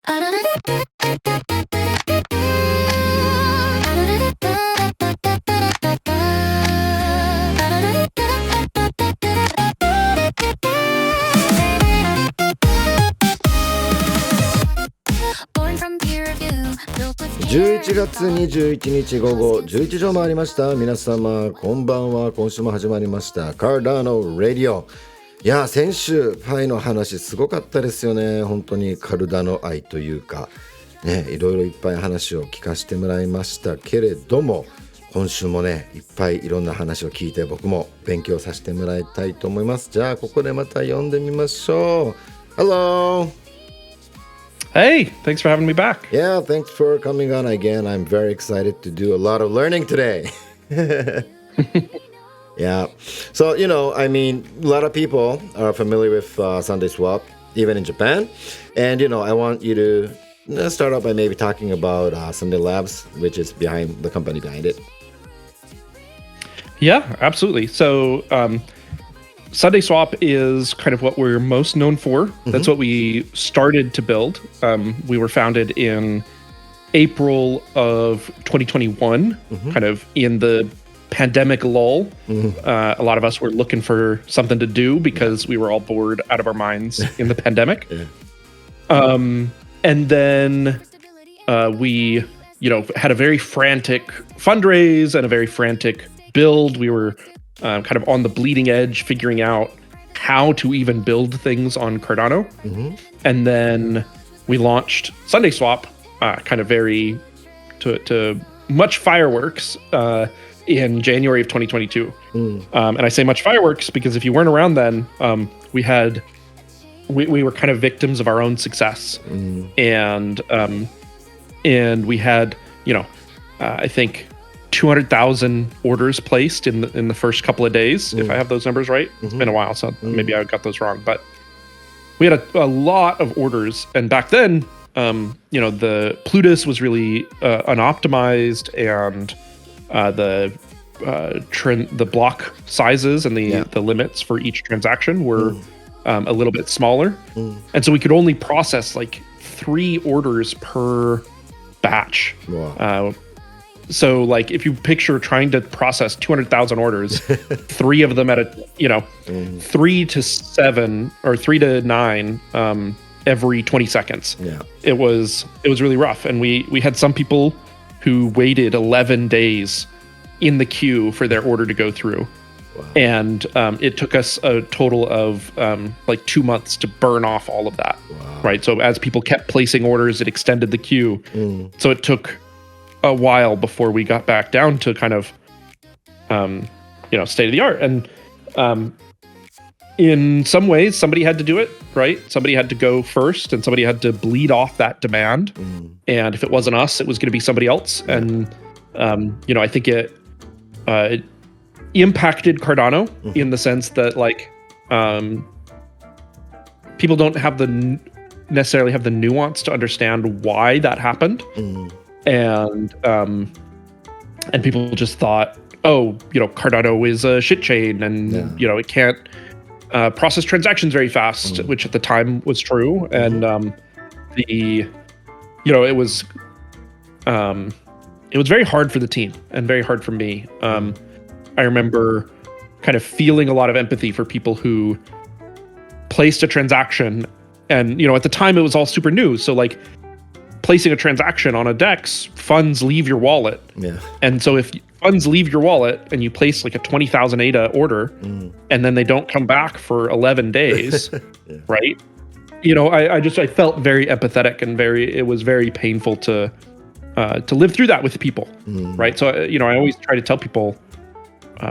11月21日午後11時を回りました。皆様こんばんは。今週も始まりました Cardano Radio。いや先週パイの話すごかったですよね。本当にカルダノ愛というかね、いろいろいっぱい話を聞かせてもらいましたけれども、今週もねいっぱいいろんな話を聞いて僕も勉強させてもらいたいと思います。じゃあここでまた読んでみましょう。 Hello!Hey, thanks for having me back. Yeah, thanks for coming on again. I'm very excited to do a lot of learning today. Yeah. So, I mean, a lot of people are familiar with SundaeSwap, even in Japan. And, I want you to start off by maybe talking about Sundae Labs, which is behind the company behind it. Yeah, absolutely. So, SundaeSwap is kind of what we're most known for. Mm-hmm. That's what we started to build. We were founded in April of 2021, kind of in the pandemic lull. A lot of us were looking for something to do because we were all bored out of our minds in the pandemic. And then we, had a very frantic fundraise and a very frantic build. We were kind of on the bleeding edge, figuring out how to even build things on Cardano. And then we launched SundaeSwap, kind of very to much fireworks in January of 2022. And I say much fireworks because if you weren't around then, we were kind of victims of our own success. And we had, I think 200,000 orders placed in the first couple of days, if I have those numbers right. It's been a while, so maybe I got those wrong. But we had a lot of orders, and back then, the Plutus was really unoptimized, and the block sizes and the limits for each transaction were a little bit smaller, and so we could only process like 3 orders per batch. Wow. So, like, if you picture trying to process 200,000 orders, 3 of them at 3 to 7 or 3 to 9 every 20 seconds. Yeah, it was really rough, and we had some people who waited 11 days in the queue for their order to go through. Wow. And it took us a total of 2 months to burn off all of that. Wow. Right. So as people kept placing orders, it extended the queue. So it took a while before we got back down to kind of, state of the art. And in some ways, somebody had to do it, right? Somebody had to go first, and somebody had to bleed off that demand. And if it wasn't us, it was going to be somebody else. And, I think it impacted Cardano in the sense that, people don't have necessarily have the nuance to understand why that happened. And people just thought, Cardano is a shit chain, and it can't process transactions very fast, which at the time was true. And it was very hard for the team and very hard for me. I remember kind of feeling a lot of empathy for people who placed a transaction, and at the time it was all super new, so placing a transaction on a DEX, funds leave your wallet. Yeah. And so if funds leave your wallet and you place like a 20,000 ADA order, and then they don't come back for 11 days, right? I felt very empathetic, and it was very painful to live through that with people, right? So, I always try to tell people,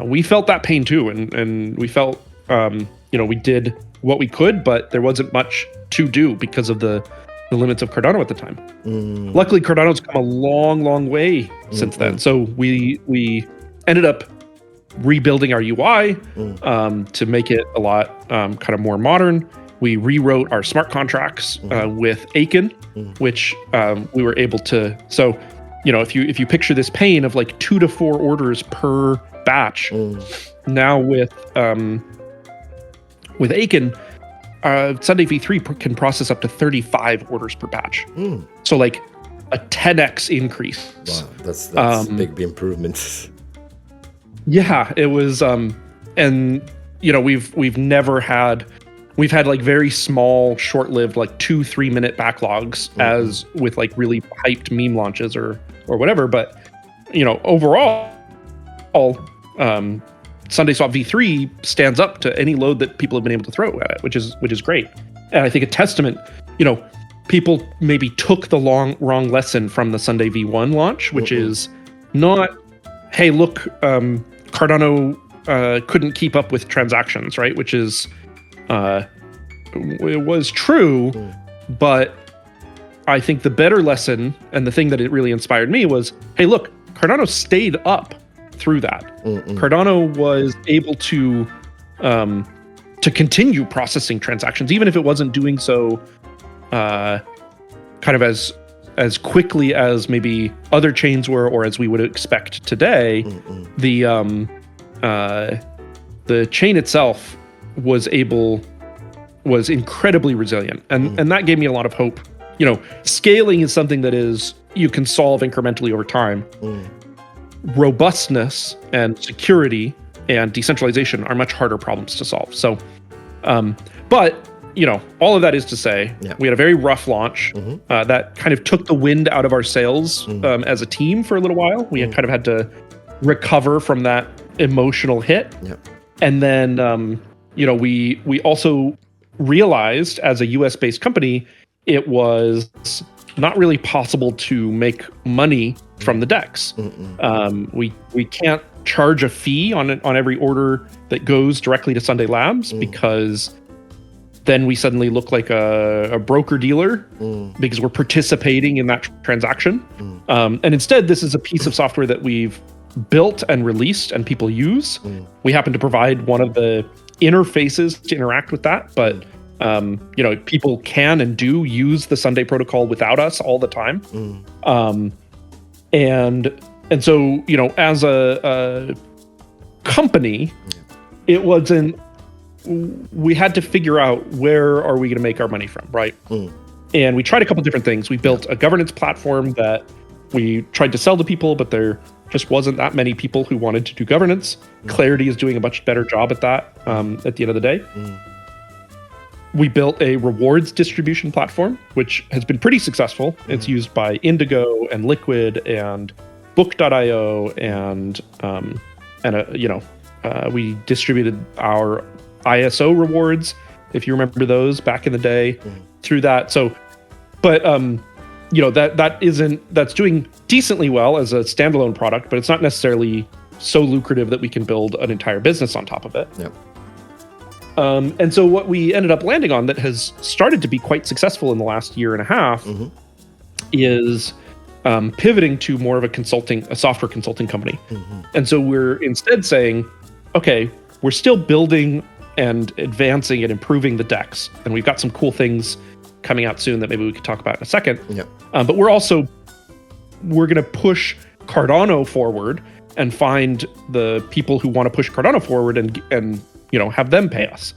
we felt that pain too. And we felt, we did what we could, but there wasn't much to do because of the limits of Cardano at the time. Luckily, Cardano's come a long, long way since then. So we ended up rebuilding our UI to make it a lot kind of more modern. We rewrote our smart contracts with Aiken, which we were able to. So, if you picture this pain of 2 to 4 orders per batch, now with Aiken, Sundae V3 can process up to 35 orders per batch. So like a 10x increase. Wow, that's big improvements. Yeah, it was, and you know, we've had like very small, short-lived, like 2-3 minute backlogs as with like really hyped meme launches or whatever. But you know, overall, SundaeSwap V3 stands up to any load that people have been able to throw at it, which is great. And I think a testament, you know, people maybe took the wrong lesson from the Sundae V1 launch, which is not, hey, look, Cardano couldn't keep up with transactions, right? Which is, it was true, but I think the better lesson and the thing that it really inspired me was, hey, look, Cardano stayed up through that. Cardano was able to continue processing transactions, even if it wasn't doing so kind of as quickly as maybe other chains were, or as we would expect today. The chain itself was incredibly resilient, and that gave me a lot of hope. You know, scaling is something that you can solve incrementally over time. Robustness and security and decentralization are much harder problems to solve. So, but you know, all of that is to say, we had a very rough launch that kind of took the wind out of our sails as a team for a little while. We had kind of had to recover from that emotional hit, and then you know, we also realized as a US-based company, it was not really possible to make money from the DEX. We can't charge a fee on every order that goes directly to Sundae Labs, because then we suddenly look like a broker dealer because we're participating in that transaction. And instead, this is a piece of software that we've built and released and people use. We happen to provide one of the interfaces to interact with that, but you know, people can and do use the Sundae protocol without us all the time. And so, you know, as a company, it wasn't, we had to figure out where are we going to make our money from, right? And we tried a couple different things. We built a governance platform that we tried to sell to people, but there just wasn't that many people who wanted to do governance. Clarity is doing a much better job at that at the end of the day. We built a rewards distribution platform, which has been pretty successful. It's used by Indigo and Liquid and Book.io, and you know, we distributed our ISO rewards, if you remember those back in the day, through that. So, but you know, that's doing decently well as a standalone product, but it's not necessarily so lucrative that we can build an entire business on top of it. And so what we ended up landing on that has started to be quite successful in the last year and a half is pivoting to more of a software consulting company. And so we're instead saying, okay, we're still building and advancing and improving the DEX, and we've got some cool things coming out soon that maybe we could talk about in a second. But we're going to push Cardano forward and find the people who want to push Cardano forward and you know, have them pay us.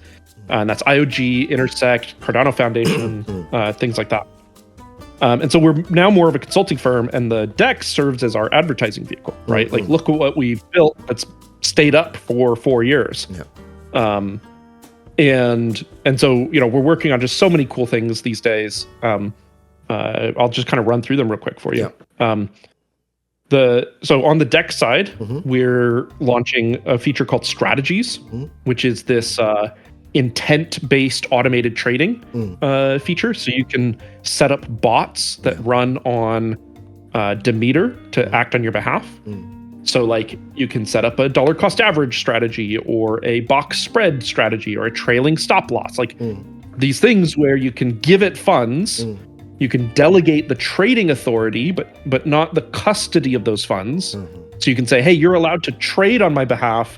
And that's IOG, Intersect, Cardano Foundation, things like that. And so we're now more of a consulting firm, and the DEX serves as our advertising vehicle, right? Like, look at what we've built that's stayed up for 4 years. And so, you know, we're working on just so many cool things these days. I'll just kind of run through them real quick for you. So on the DEX side, we're launching a feature called Strategies, which is this intent-based automated trading feature. So you can set up bots that run on Demeter to act on your behalf. So like, you can set up a dollar cost average strategy, or a box spread strategy, or a trailing stop loss. Like these things where you can give it funds. You can delegate the trading authority, but not the custody of those funds. So you can say, hey, you're allowed to trade on my behalf,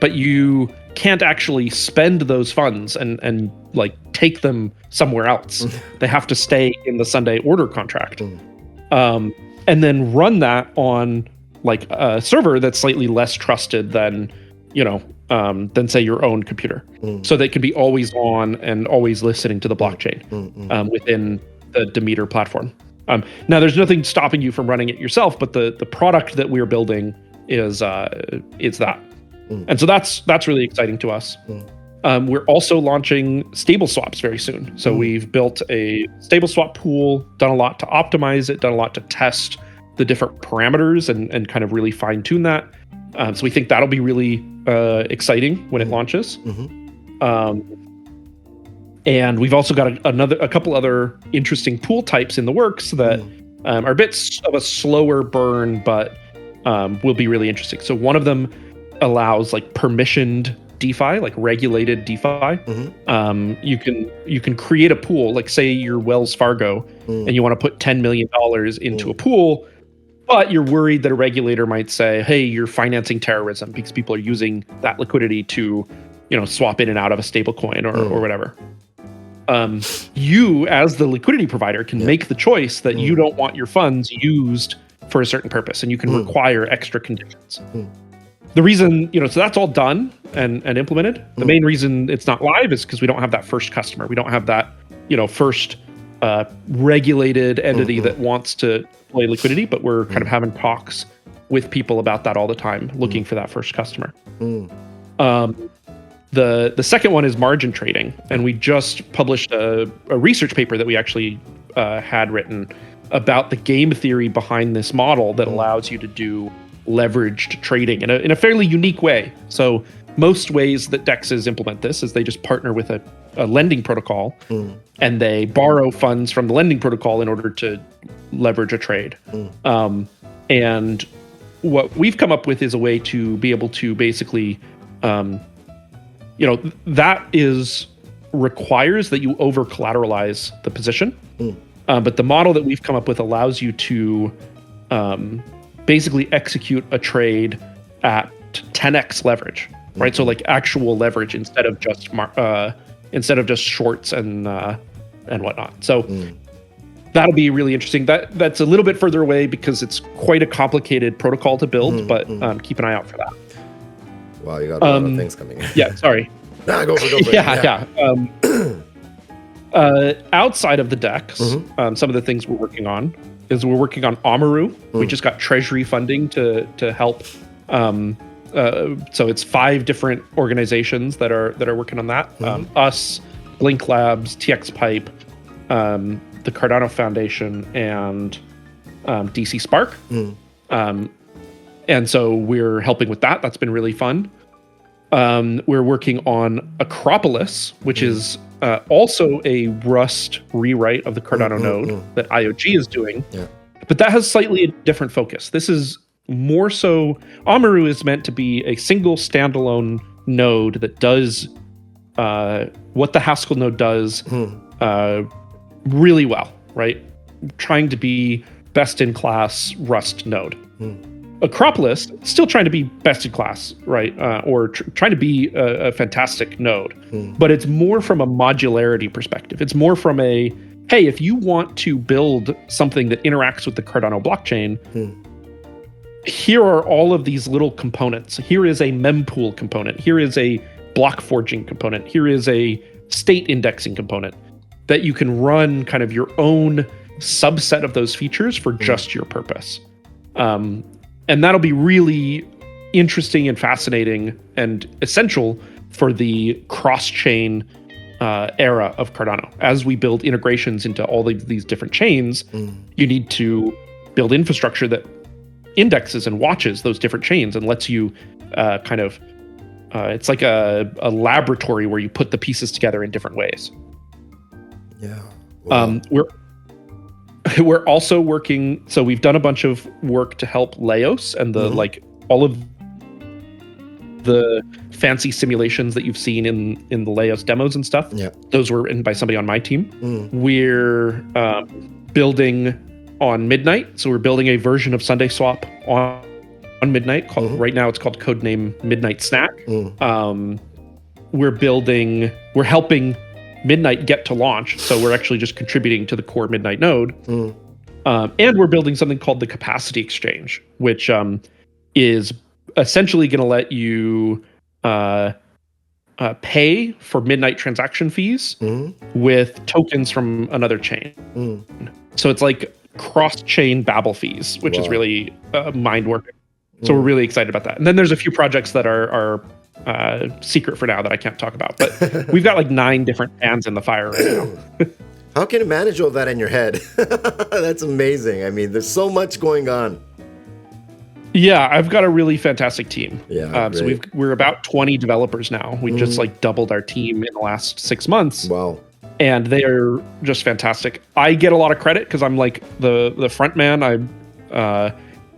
but you can't actually spend those funds and like take them somewhere else. They have to stay in the Sundae order contract. And then run that on like a server that's slightly less trusted than, you know, than say your own computer. So they can be always on and always listening to the blockchain within the Demeter platform. Now, there's nothing stopping you from running it yourself, but the product that we're building is that. And so that's really exciting to us. We're also launching stable swaps very soon. So we've built a stable swap pool, done a lot to optimize it, done a lot to test the different parameters and kind of really fine tune that. So we think that'll be really exciting when it launches. And we've also got a couple other interesting pool types in the works that are a bit of a slower burn, but will be really interesting. So one of them allows like permissioned DeFi, like regulated DeFi. You can create a pool, like say you're Wells Fargo and you want to put $10 million into a pool, but you're worried that a regulator might say, hey, you're financing terrorism because people are using that liquidity to, swap in and out of a stable coin or whatever. You, as the liquidity provider, can make the choice that you don't want your funds used for a certain purpose, and you can require extra conditions. The reason, so that's all done and implemented. The main reason it's not live is because we don't have that first customer. We don't have that, first regulated entity that wants to deploy liquidity, but we're kind of having talks with people about that all the time, looking for that first customer. The second one is margin trading, and we just published a research paper that we actually had written about the game theory behind this model that allows you to do leveraged trading in a fairly unique way. So most ways that DEXs implement this is they just partner with a lending protocol and they borrow funds from the lending protocol in order to leverage a trade. And what we've come up with is a way to be able to basically, that requires that you over collateralize the position. But the model that we've come up with allows you to basically execute a trade at 10x leverage, right? So like actual leverage instead of just shorts and whatnot. So that'll be really interesting. That's a little bit further away because it's quite a complicated protocol to build, but keep an eye out for that. Wow, you got a lot of things coming in. Yeah, sorry. Go for it. Yeah. Outside of the DEX, some of the things we're working on is we're working on Amaru. We just got treasury funding to help. So it's 5 different organizations that are working on that. Us, Blink Labs, TX Pipe, the Cardano Foundation, and DC Spark. And so we're helping with that. That's been really fun. We're working on Acropolis, which is also a Rust rewrite of the Cardano node that IOG is doing. Yeah. But that has slightly a different focus. This is more so, Amaru is meant to be a single standalone node that does what the Haskell node does really well, right? Trying to be best in class Rust node. Acropolis still trying to be best in class, right? Or trying to be a fantastic node, but it's more from a modularity perspective. It's more from a, hey, if you want to build something that interacts with the Cardano blockchain, here are all of these little components. Here is a mempool component. Here is a block forging component. Here is a state indexing component that you can run kind of your own subset of those features for just your purpose. And that'll be really interesting and fascinating and essential for the cross-chain era of Cardano. As we build integrations into all of these different chains, you need to build infrastructure that indexes and watches those different chains and lets you it's like a laboratory where you put the pieces together in different ways. Yeah. Wow. We're also working, so we've done a bunch of work to help Laos and the all of the fancy simulations that you've seen in the Laos demos and stuff. Yeah. Those were written by somebody on my team. We're building on Midnight. So we're building a version of SundaeSwap on Midnight. Right now it's called codename Midnight Snack. We're helping Midnight get to launch, so we're actually just contributing to the core Midnight node. And we're building something called the Capacity Exchange, which is essentially going to let you pay for midnight transaction fees with tokens from another chain. So it's like cross-chain Babel fees, which is really mind-warping. So we're really excited about that. And then there's a few projects that are secret for now that I can't talk about. But we've got like 9 different pans in the fire right now. How can you manage all that in your head? That's amazing. I mean, there's so much going on. Yeah, I've got a really fantastic team. Yeah, so we're about 20 developers now. We just like doubled our team in the last 6 months. Wow. And they are just fantastic. I get a lot of credit because I'm like the front man.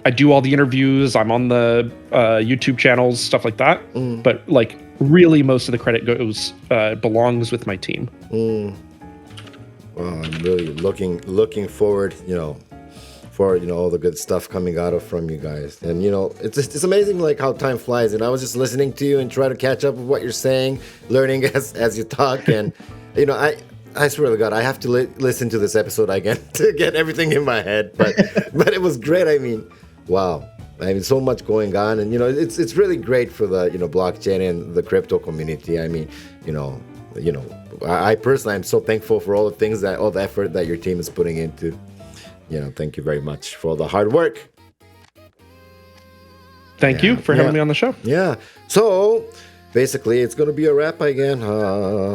I do all the interviews. I'm on the YouTube channels, stuff like that. But like really most of the credit belongs with my team. Well, I'm really looking forward, for all the good stuff coming out from you guys. And it's amazing like how time flies. And I was just listening to you and try to catch up with what you're saying, learning as you talk. And I swear to God, I have to listen to this episode again to get everything in my head. But it was great. I mean, wow. I mean, so much going on, and it's really great for the blockchain and the crypto community. I mean, I personally am so thankful for all the effort that your team is putting into. Thank you very much for all the hard work. Thank you for having me on the show. Yeah. So basically, it's going to be a wrap again.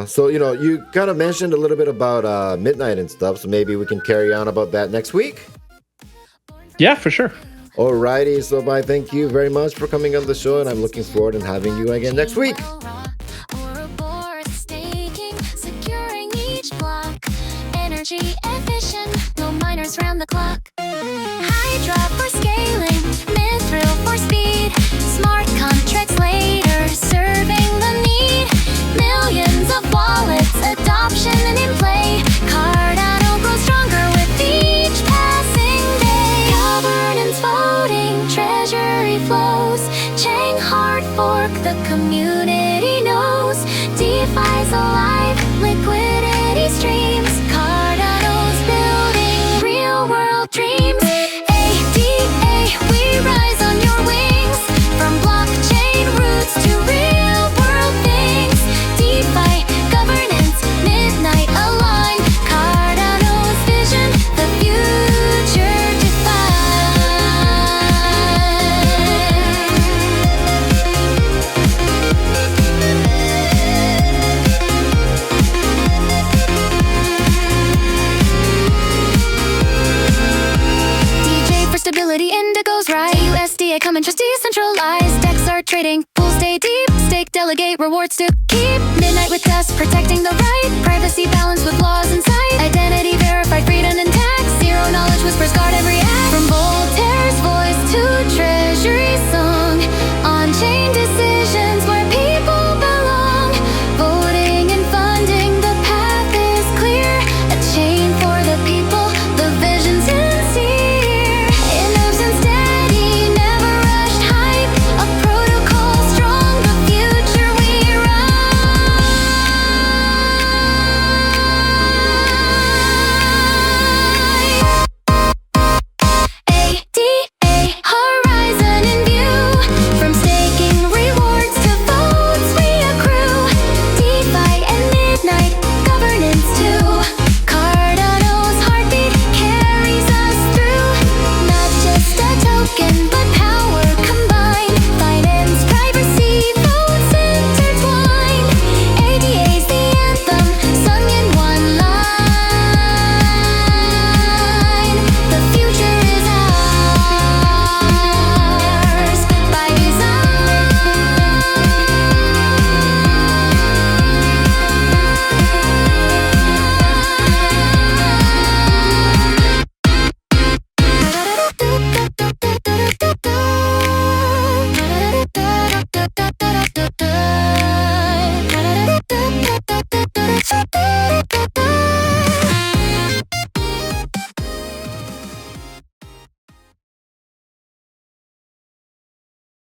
So you kind of mentioned a little bit about midnight and stuff. So maybe we can carry on about that next week. Yeah, for sure. Alrighty, so bye. Thank you very much for coming on the show, and I'm looking forward to having you again next week. Energy efficient, no miners round the clock. Hydra for scaling, Mithril for speed. Smart contracts later, serving the need. Millions of wallets, adoption and in play. Cardano grows stronger with each passing day. Governance voting, treasury flows. Chain hard fork, the community knows. DeFi's alive, liquidity streams. Cardano's building real world dreams. ADA, we rise on your wings. From blockchain roots to real world things. DeFi, governance, midnight align. Cardano's vision, the future defined. DJ for stability, Indigo's right. USDA common trust decentralized. DEX are trading, pools stay deep. Stake, delegate, rewards to keep. Midnight with us, protecting the right. Privacy balance with laws in sight. Identity verified, freedom and